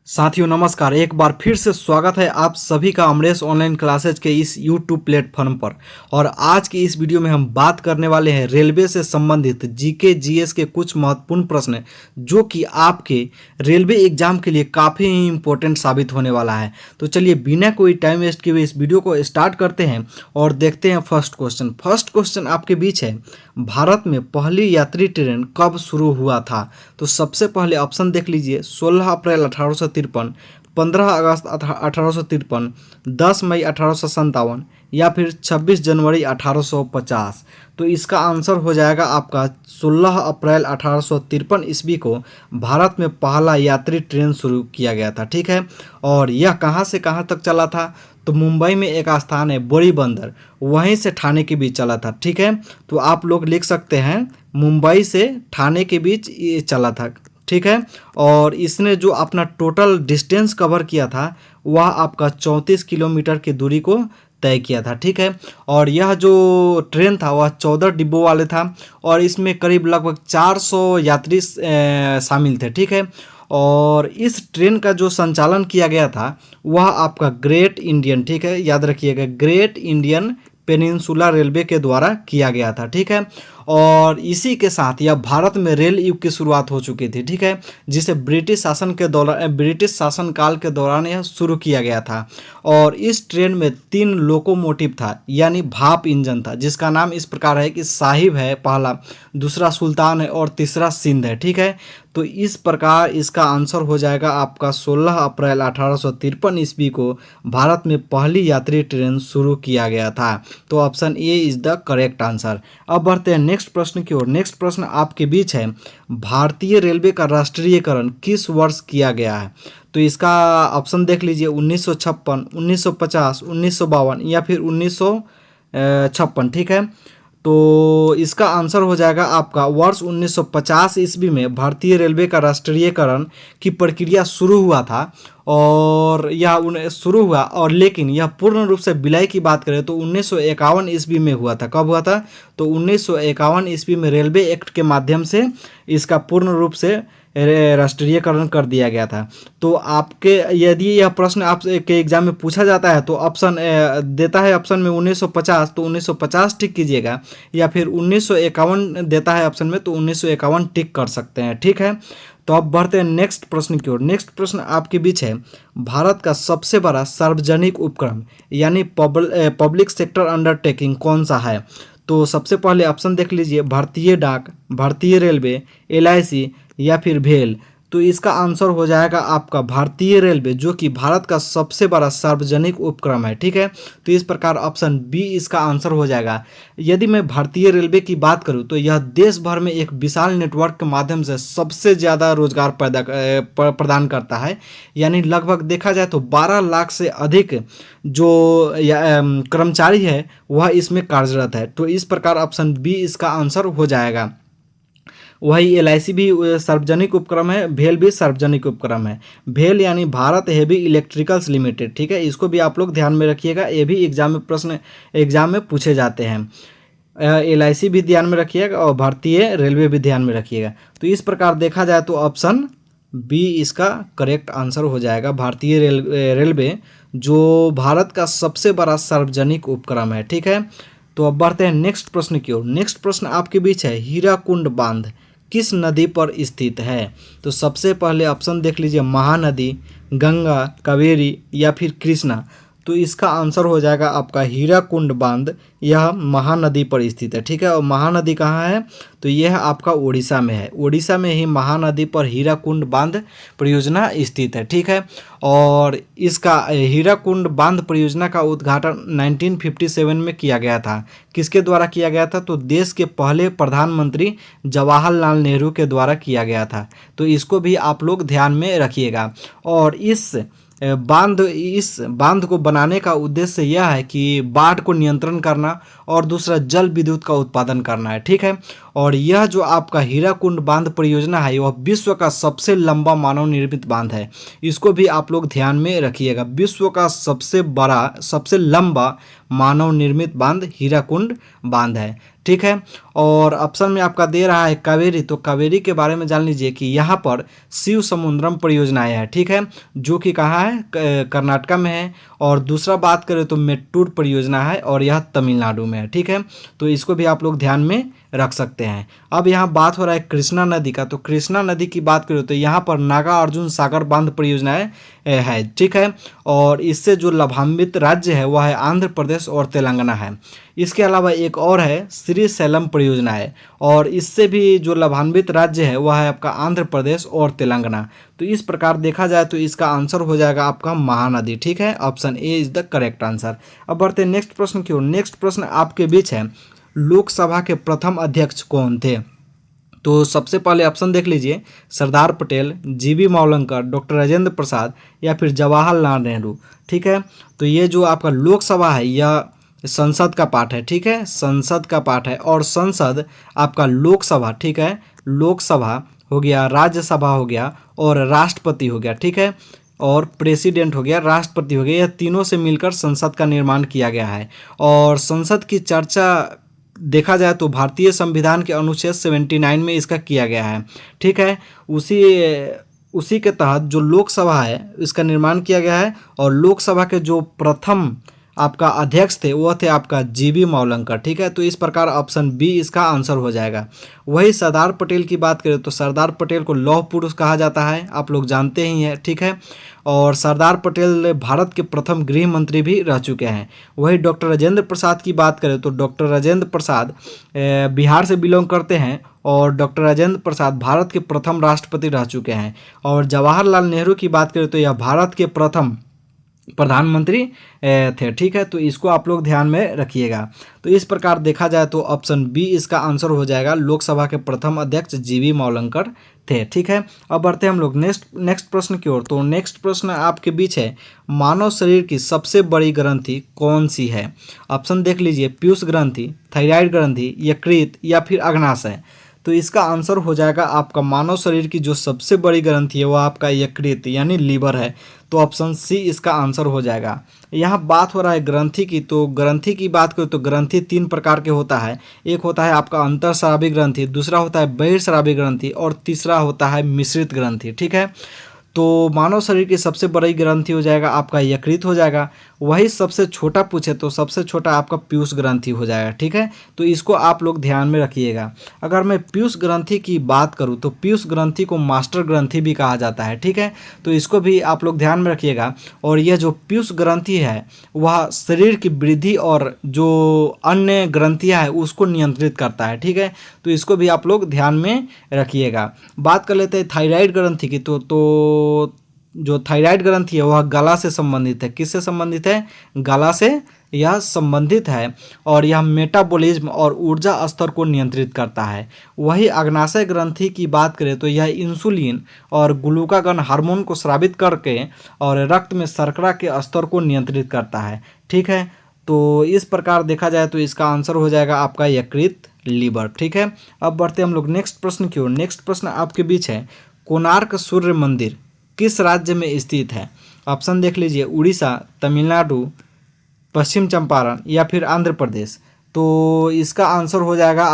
साथियों नमस्कार। एक बार फिर से स्वागत है आप सभी का अमरेश ऑनलाइन क्लासेज के इस यूट्यूब प्लेटफॉर्म पर। और आज की इस वीडियो में हम बात करने वाले हैं रेलवे से संबंधित जीके जीएस के कुछ महत्वपूर्ण प्रश्न जो कि आपके रेलवे एग्जाम के लिए काफ़ी इंपॉर्टेंट साबित होने वाला है। तो चलिए बिना कोई टाइम वेस्ट किए इस वीडियो को स्टार्ट करते हैं और देखते हैं फर्स्ट क्वेश्चन। फर्स्ट क्वेश्चन आपके बीच है, भारत में पहली यात्री ट्रेन कब शुरू हुआ था? तो सबसे पहले ऑप्शन देख लीजिए, 16 अप्रैल 1853, 15 अगस्त 1853, 10 मई 1857 या फिर 26 जनवरी 1850। तो इसका आंसर हो जाएगा आपका 16 अप्रैल 1853 ईस्वी को भारत में पहला यात्री ट्रेन शुरू किया गया था। ठीक है, और यह कहाँ से कहाँ तक चला था? तो मुंबई में एक स्थान है बोरी बंदर, वहीं से ठाणे के बीच चला था। ठीक है, तो आप लोग लिख सकते हैं मुंबई से ठाणे के बीच ये चला था। ठीक है, और इसने जो अपना टोटल डिस्टेंस कवर किया था वह आपका 34 किलोमीटर की दूरी को तय किया था। ठीक है, और यह जो ट्रेन था वह 14 डिब्बों वाले था और इसमें करीब लगभग 400 यात्री शामिल थे। ठीक है, और इस ट्रेन का जो संचालन किया गया था वह आपका ग्रेट इंडियन, ठीक है याद रखिएगा, ग्रेट इंडियन पेनिनसुला रेलवे के द्वारा किया गया था। ठीक है, और इसी के साथ यह भारत में रेल युग की शुरुआत हो चुकी थी। ठीक है, जिसे ब्रिटिश शासन के दौरान, ब्रिटिश शासनकाल के दौरान यह शुरू किया गया था। और इस ट्रेन में 3 लोकोमोटिव था, यानी भाप इंजन था, जिसका नाम इस प्रकार है कि साहिब है पहला, दूसरा सुल्तान है और तीसरा सिंध है। ठीक है, तो इस प्रकार इसका आंसर हो जाएगा आपका 16 अप्रैल 1853 ईस्वी को भारत में पहली यात्री ट्रेन शुरू किया गया था। तो option A is the correct answer. अब बढ़ते हैं नेक्स्ट प्रश्न की ओर। नेक्स्ट प्रश्न आपके बीच है, भारतीय रेलवे का राष्ट्रीयकरण किस वर्ष किया गया है? तो इसका ऑप्शन देख लीजिए, 1956, 1950, 1952 या फिर 1956। ठीक है, तो इसका आंसर हो जाएगा आपका वर्ष 1950 ईस्वी में भारतीय रेलवे का राष्ट्रीयकरण की प्रक्रिया शुरू हुआ था। और यह शुरू हुआ, और लेकिन यह पूर्ण रूप से विलय की बात करें तो 1951 ईस्वी में हुआ था। कब हुआ था? तो 1951 ईस्वी में रेलवे एक्ट के माध्यम से इसका पूर्ण रूप से राष्ट्रीयकरण कर दिया गया था। तो आपके यदि यह प्रश्न आपके एग्जाम में पूछा जाता है तो ऑप्शन देता है ऑप्शन में 1950, तो 1950 टिक कीजिएगा, या फिर 1951 देता है ऑप्शन में तो 1951 टिक कर सकते हैं। ठीक है, तो अब बढ़ते हैं नेक्स्ट प्रश्न की ओर। नेक्स्ट प्रश्न आपके बीच है, भारत का सबसे बड़ा सार्वजनिक उपक्रम यानी पब्लिक सेक्टर अंडरटेकिंग कौन सा है? तो सबसे पहले ऑप्शन देख लीजिए, भारतीय डाक, भारतीय रेलवे, एलआईसी या फिर भेल। तो इसका आंसर हो जाएगा आपका भारतीय रेलवे, जो कि भारत का सबसे बड़ा सार्वजनिक उपक्रम है। ठीक है, तो इस प्रकार ऑप्शन बी इसका आंसर हो जाएगा। यदि मैं भारतीय रेलवे की बात करूं तो यह देश भर में एक विशाल नेटवर्क के माध्यम से सबसे ज़्यादा रोजगार प्रदान करता है, यानी लगभग देखा जाए तो 12 लाख से अधिक जो कर्मचारी है वह इसमें कार्यरत है। तो इस प्रकार ऑप्शन बी इसका आंसर हो जाएगा। वही एलआईसी भी सार्वजनिक उपक्रम है, भेल भी सार्वजनिक उपक्रम है। भेल यानी भारत हेवी इलेक्ट्रिकल्स लिमिटेड। ठीक है, इसको भी आप लोग ध्यान में रखिएगा, ये भी एग्जाम में पूछे जाते हैं। एलआईसी भी ध्यान में रखिएगा और भारतीय रेलवे भी ध्यान में रखिएगा। तो इस प्रकार देखा जाए तो ऑप्शन बी इसका करेक्ट आंसर हो जाएगा, भारतीय रेलवे जो भारत का सबसे बड़ा सार्वजनिक उपक्रम है। ठीक है, तो अब बढ़ते हैं नेक्स्ट प्रश्न की ओर। नेक्स्ट प्रश्न आपके बीच है, हीराकुंड बांध किस नदी पर स्थित है? तो सबसे पहले ऑप्शन देख लीजिए, महानदी, गंगा, कावेरी या फिर कृष्णा। तो इसका आंसर हो जाएगा आपका हीराकुंड बांध, यह महानदी पर स्थित है। ठीक है, और महानदी कहाँ है? तो यह आपका उड़ीसा में है। उड़ीसा में ही महानदी पर हीराकुंड बांध परियोजना स्थित है। ठीक है, और इसका हीराकुंड बांध परियोजना का उद्घाटन 1957 में किया गया था। किसके द्वारा किया गया था? तो देश के पहले प्रधानमंत्री जवाहरलाल नेहरू के द्वारा किया गया था। तो इसको भी आप लोग ध्यान में रखिएगा। और इस बांध को बनाने का उद्देश्य यह है कि बाढ़ को नियंत्रण करना और दूसरा जल विद्युत का उत्पादन करना है। ठीक है, और यह जो आपका हीराकुंड बांध परियोजना है वह विश्व का सबसे लंबा मानव निर्मित बांध है। इसको भी आप लोग ध्यान में रखिएगा, विश्व का सबसे बड़ा सबसे लंबा मानव निर्मित बांध हीराकुंड बांध है। ठीक है, और ऑप्शन में आपका दे रहा है कावेरी, तो कावेरी के बारे में जान लीजिए कि यहाँ पर शिव समुद्रम परियोजनाएं है। ठीक है, जो कि कहाँ है, कर्नाटका में है। और दूसरा बात करें तो मेट्टूर परियोजना है और यह तमिलनाडु में है। ठीक है, तो इसको भी आप लोग ध्यान में रख सकते हैं। अब यहाँ बात हो रहा है कृष्णा नदी का, तो कृष्णा नदी की बात करें तो यहाँ पर नागा अर्जुन सागर बांध परियोजनाएं है। ठीक है, और इससे जो लाभान्वित राज्य है वह है आंध्र प्रदेश और तेलंगाना है। इसके अलावा एक और है श्री सैलम परियोजना है, और इससे भी जो लाभान्वित राज्य है वह है आपका आंध्र प्रदेश और तेलंगाना। तो इस प्रकार देखा जाए तो इसका आंसर हो जाएगा आपका महानदी। ठीक है, option A is the correct answer. अब बढ़ते हैं नेक्स्ट प्रश्न की ओर। नेक्स्ट प्रश्न आपके बीच है, लोकसभा के प्रथम अध्यक्ष कौन थे? तो सबसे पहले ऑप्शन देख लीजिए, सरदार पटेल, जीबी मावलंकर, डॉक्टर राजेंद्र प्रसाद या फिर जवाहरलाल नेहरू। ठीक है, तो ये जो आपका लोकसभा है यह संसद का पार्ट है। ठीक है, संसद का पार्ट है, और संसद आपका लोकसभा, ठीक है, लोकसभा हो गया, राज्यसभा हो गया और राष्ट्रपति हो गया। ठीक है, और प्रेसिडेंट हो गया, राष्ट्रपति हो गया, यह तीनों से मिलकर संसद का निर्माण किया गया है। और संसद की चर्चा देखा जाए तो भारतीय संविधान के अनुच्छेद 79 में इसका किया गया है। ठीक है, उसी के तहत जो लोकसभा है इसका निर्माण किया गया है, और लोकसभा के जो प्रथम आपका अध्यक्ष थे वह थे आपका जीबी मावलंकर। ठीक है, तो इस प्रकार ऑप्शन बी इसका आंसर हो जाएगा। वही सरदार पटेल की बात करें तो सरदार पटेल को लौह पुरुष कहा जाता है, आप लोग जानते ही हैं। ठीक है, और सरदार पटेल भारत के प्रथम गृह मंत्री भी रह चुके हैं। वही डॉक्टर राजेंद्र प्रसाद की बात करें तो डॉक्टर राजेंद्र प्रसाद बिहार से बिलोंग करते हैं, और डॉक्टर राजेंद्र प्रसाद भारत के प्रथम राष्ट्रपति रह चुके हैं। और जवाहरलाल नेहरू की बात करें तो यह भारत के प्रथम प्रधानमंत्री थे। ठीक है, तो इसको आप लोग ध्यान में रखिएगा। तो इस प्रकार देखा जाए तो ऑप्शन बी इसका आंसर हो जाएगा, लोकसभा के प्रथम अध्यक्ष जीबी मावलंकर थे। ठीक है, अब बढ़ते हैं हम लोग नेक्स्ट प्रश्न की ओर। तो नेक्स्ट प्रश्न आपके बीच है, मानव शरीर की सबसे बड़ी ग्रंथि कौन सी है? ऑप्शन देख लीजिए, पीयूष ग्रंथि, थायराइड ग्रंथि, यकृत या फिर अग्नाशय। तो इसका आंसर हो जाएगा आपका मानव शरीर की जो सबसे बड़ी ग्रंथि है वह आपका यकृत यानी लीवर है। तो ऑप्शन सी इसका आंसर हो जाएगा। यहाँ बात हो रहा है ग्रंथि की, तो ग्रंथि की बात करें तो ग्रंथि 3 प्रकार के होता है। एक होता है आपका अंतरस्रावी ग्रंथि, दूसरा होता है बहिर्स्रावी ग्रंथि और तीसरा होता है मिश्रित ग्रंथि। ठीक है, तो मानव शरीर की सबसे बड़ी ग्रंथि हो जाएगा आपका यकृत हो जाएगा। वही सबसे छोटा पूछे तो सबसे छोटा आपका पीयूष ग्रंथि हो जाएगा। ठीक है, तो इसको आप लोग ध्यान में रखिएगा। अगर मैं पीयूष ग्रंथि की बात करूं तो पीयूष ग्रंथि को मास्टर ग्रंथि भी कहा जाता है। ठीक है, तो इसको भी आप लोग ध्यान में रखिएगा। और यह जो पीयूष ग्रंथि है वह शरीर की वृद्धि और जो अन्य ग्रंथियां हैं उसको नियंत्रित करता है। ठीक है, तो इसको भी आप लोग ध्यान में रखिएगा। बात कर लेते हैं थायराइड ग्रंथि की, तो जो थायराइड ग्रंथि है वह गला से संबंधित है। किससे संबंधित है? गला से यह संबंधित है, और यह मेटाबॉलिज्म और ऊर्जा स्तर को नियंत्रित करता है। वही अग्नाशय ग्रंथि की बात करें तो यह इंसुलिन और ग्लूकागन हार्मोन को स्रावित करके और रक्त में शर्करा के स्तर को नियंत्रित करता है। ठीक है, तो इस प्रकार देखा जाए तो इसका आंसर हो जाएगा आपका यकृत लीवर। ठीक है, अब बढ़ते हम लोग नेक्स्ट प्रश्न की ओर। नेक्स्ट प्रश्न आपके बीच है, कोणार्क सूर्य मंदिर किस राज्य में स्थित है? ऑप्शन देख लीजिए, उड़ीसा, तमिलनाडु, पश्चिम चंपारण या फिर आंध्र प्रदेश। तो इसका आंसर हो जाएगा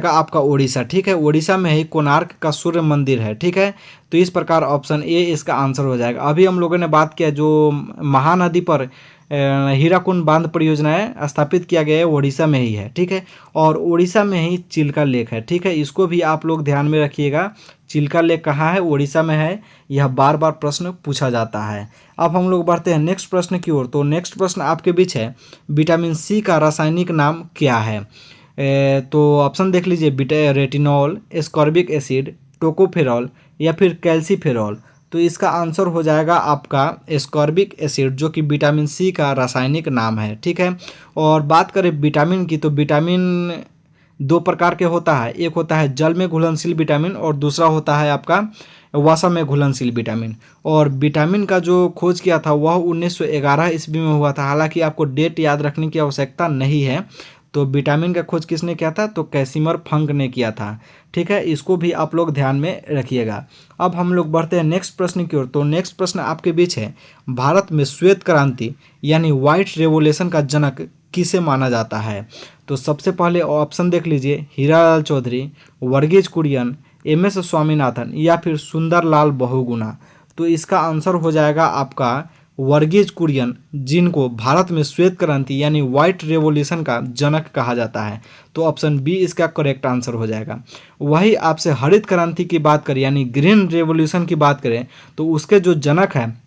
आपका उड़ीसा। ठीक है, उड़ीसा में ही कोणार्क का सूर्य मंदिर है। ठीक है, तो इस प्रकार ऑप्शन ए इसका आंसर हो जाएगा। अभी हम लोगों ने बात किया जो महानदी पर हीराकुंड बांध परियोजनाएं स्थापित किया गया है उड़ीसा में ही है। ठीक है, और उड़ीसा में ही चिल्का लेक है। ठीक है, इसको भी आप लोग ध्यान में रखिएगा। चिल्का लेक कहाँ है? उड़ीसा में है। यह बार बार प्रश्न पूछा जाता है। अब हम लोग बढ़ते हैं नेक्स्ट प्रश्न की ओर। तो नेक्स्ट प्रश्न आपके बीच है, विटामिन सी का रासायनिक नाम क्या है? तो ऑप्शन देख लीजिए, रेटिनॉल, एस्कॉर्बिक एसिड, टोकोफेरॉल या फिर कैल्सीफेरॉल। तो इसका आंसर हो जाएगा आपका एस्कॉर्बिक एसिड, जो कि विटामिन सी का रासायनिक नाम है। ठीक है, और बात करें विटामिन की, तो विटामिन दो प्रकार के होता है, एक होता है जल में घुलनशील विटामिन और दूसरा होता है आपका वसा में घुलनशील विटामिन। और विटामिन का जो खोज किया था वह 1911 ईस्वी में हुआ था। हालांकि आपको डेट याद रखने की आवश्यकता नहीं है। तो विटामिन का खोज किसने किया था? तो कैसिमर फंक ने किया था। ठीक है, इसको भी आप लोग ध्यान में रखिएगा। अब हम लोग बढ़ते हैं नेक्स्ट प्रश्न की ओर। तो नेक्स्ट प्रश्न आपके बीच है, भारत में श्वेत क्रांति यानी व्हाइट रेवोल्यूशन का जनक किसे माना जाता है? तो सबसे पहले ऑप्शन देख लीजिए, हीरालाल चौधरी, वर्गीज कुरियन, एम.एस. स्वामीनाथन या फिर सुंदरलाल बहुगुणा। तो इसका आंसर हो जाएगा आपका वर्गीज कुरियन, जिनको भारत में श्वेत क्रांति यानी व्हाइट रेवोल्यूशन का जनक कहा जाता है। तो ऑप्शन बी इसका करेक्ट आंसर हो जाएगा। वही आपसे हरित क्रांति की बात करें यानी ग्रीन रेवोल्यूशन की बात करें तो उसके जो जनक हैं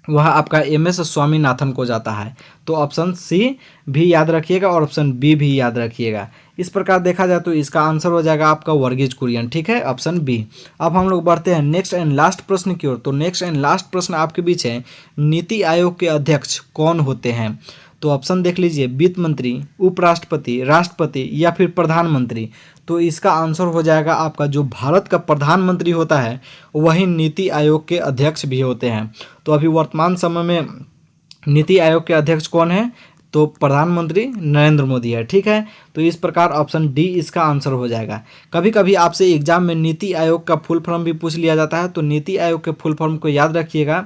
वह आपका एम.एस. स्वामीनाथन को जाता है। तो ऑप्शन सी भी याद रखिएगा और ऑप्शन बी भी याद रखिएगा। इस प्रकार देखा जाए तो इसका आंसर हो जाएगा आपका वर्गीज कुरियन। ठीक है, ऑप्शन बी। अब हम लोग बढ़ते हैं नेक्स्ट एंड लास्ट प्रश्न की ओर। तो नेक्स्ट एंड लास्ट प्रश्न आपके बीच है, नीति आयोग के अध्यक्ष कौन होते हैं? तो ऑप्शन देख लीजिए, वित्त मंत्री, उपराष्ट्रपति, राष्ट्रपति या फिर प्रधानमंत्री। तो इसका आंसर हो जाएगा आपका जो भारत का प्रधानमंत्री होता है वही नीति आयोग के अध्यक्ष भी होते हैं। तो अभी वर्तमान समय में नीति आयोग के अध्यक्ष कौन है? तो प्रधानमंत्री नरेंद्र मोदी है। ठीक है, तो इस प्रकार ऑप्शन डी इसका आंसर हो जाएगा। कभी कभी आपसे एग्जाम में नीति आयोग का फुल फॉर्म भी पूछ लिया जाता है। तो नीति आयोग के फुल फॉर्म को याद रखिएगा,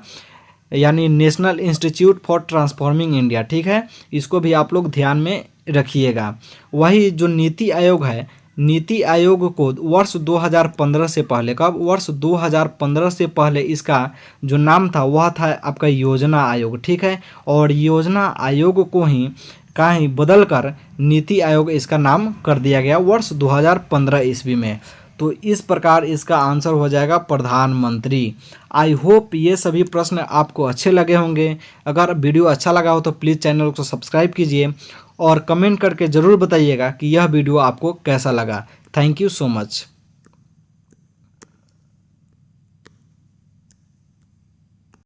यानी national institute for transforming India. ठीक है, इसको भी आप लोग ध्यान में रखिएगा। वही जो नीति आयोग है, नीति आयोग को वर्ष 2015 से पहले, कब? वर्ष 2015 से पहले इसका जो नाम था वह था आपका योजना आयोग। ठीक है, और योजना आयोग को ही बदल कर नीति आयोग इसका नाम कर दिया गया वर्ष 2015 ईस्वी में। तो इस प्रकार इसका आंसर हो जाएगा प्रधानमंत्री। आई होप ये सभी प्रश्न आपको अच्छे लगे होंगे। अगर वीडियो अच्छा लगा हो तो प्लीज़ चैनल को सब्सक्राइब कीजिए और कमेंट करके ज़रूर बताइएगा कि यह वीडियो आपको कैसा लगा। Thank you so much.